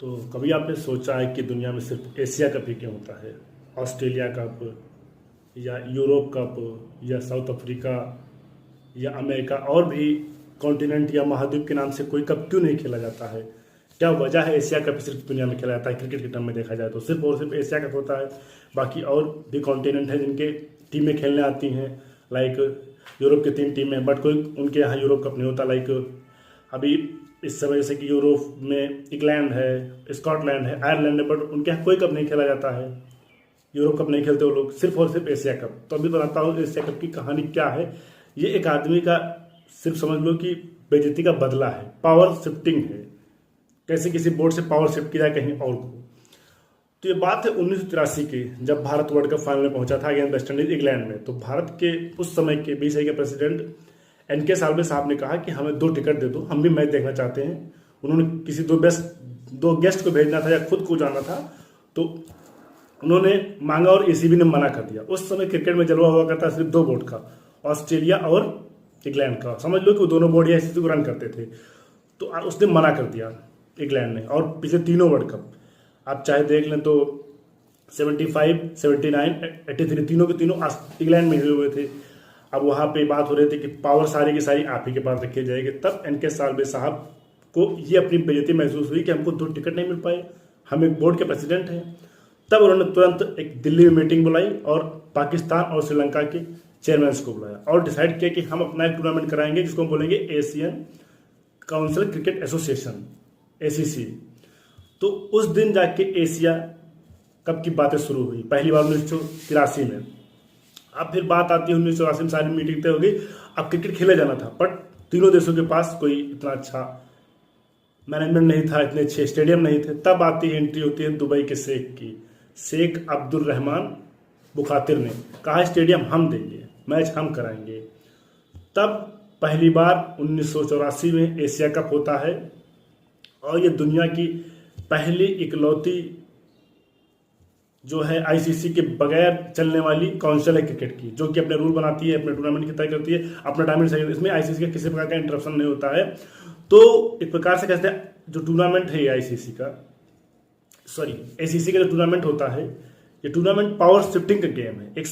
तो कभी आपने सोचा है कि दुनिया में सिर्फ एशिया कप ही क्यों होता है? ऑस्ट्रेलिया कप या यूरोप कप या साउथ अफ्रीका या अमेरिका और भी कॉन्टिनेंट या महाद्वीप के नाम से कोई कप क्यों नहीं खेला जाता है? क्या वजह है एशिया कप सिर्फ दुनिया में खेला जाता है? क्रिकेट के टर्म में देखा जाए तो सिर्फ और सिर्फ एशिया कप होता है। बाकी और भी कॉन्टिनेंट हैं जिनके टीमें खेलने आती हैं, लाइक यूरोप की 3 टीमें हैं, बट कोई उनके यहाँ यूरोप कप नहीं होता। लाइक अभी इस समय जैसे कि यूरोप में इंग्लैंड है, स्कॉटलैंड है, आयरलैंड है, बट उनके यहाँ कोई कप नहीं खेला जाता है। यूरोप कप नहीं खेलते वो लोग, सिर्फ और सिर्फ एशिया कप। तो अभी बताता हूँ एशिया कप की कहानी क्या है। ये एक आदमी का सिर्फ समझ लो कि बेइज्जती का बदला है, पावर शिफ्टिंग है। कैसे किसी बोर्ड से पावर शिफ्ट किया जाए कहीं और को। तो ये बात है 1983 की, जब भारत वर्ल्ड कप फाइनल में पहुंचा था अगेंस्ट वेस्ट इंडीज इंग्लैंड में। तो भारत के उस समय के बीसीसीआई के प्रेसिडेंट एनके साल्वे साहब ने कहा कि हमें 2 टिकट दे दो, हम भी मैच देखना चाहते हैं। उन्होंने किसी दो गेस्ट को भेजना था या खुद को जाना था, तो उन्होंने मांगा और ईसीबी ने मना कर दिया। उस समय क्रिकेट में जलवा हुआ करता सिर्फ 2 बोर्ड का, ऑस्ट्रेलिया और इंग्लैंड का। समझ लो कि वो दोनों बोर्ड आईसीसी को रन करते थे। तो उसने मना कर दिया इंग्लैंड ने। और पिछले 3 वर्ल्ड कप आप चाहे देख लें तो 75, 79, 83 तीनों के तीनों इंग्लैंड में हुए थे। अब वहाँ पे बात हो रही थी कि पावर सारी की सारी आप ही के पास रखी जाएगी। तब एनके साल्वे साहब को ये अपनी बेइज्जती महसूस हुई कि हमको 2 टिकट नहीं मिल पाए, हम एक बोर्ड के प्रेसिडेंट हैं। तब उन्होंने तुरंत एक दिल्ली में मीटिंग बुलाई और पाकिस्तान और श्रीलंका के चेयरमैन को बुलाया और डिसाइड किया कि हम अपना एक टूर्नामेंट कराएंगे जिसको हम बोलेंगे Asian council cricket association, ACC. तो उस दिन जाके एशिया कप की बातें शुरू हुई, पहली बार 1983 में। अब फिर बात आती है 1984 में सारी मीटिंग तय हो गई, अब क्रिकेट खेले जाना था। बट तीनों देशों के पास कोई इतना अच्छा मैनेजमेंट नहीं था, इतने अच्छे स्टेडियम नहीं थे। तब आती है, एंट्री होती है दुबई के शेख की। शेख अब्दुल रहमान बुखातिर ने कहा स्टेडियम हम देंगे, मैच हम कराएंगे। तब पहली बार 1984 में एशिया कप होता है और ये दुनिया की पहली इकलौती जो है आईसीसी के बगैर चलने वाली काउंसिल है क्रिकेट की, जो कि अपने रूल बनाती है, अपने टूर्नामेंट की तय करती है, अपना टाइमिंग सही। इसमें आईसीसी का किसी प्रकार का इंटरप्शन नहीं होता है। तो एक प्रकार से कहते हैं जो टूर्नामेंट है आईसीसी का, एसीसी का जो टूर्नामेंट होता है, ये टूर्नामेंट पावर शिफ्टिंग का गेम है। एक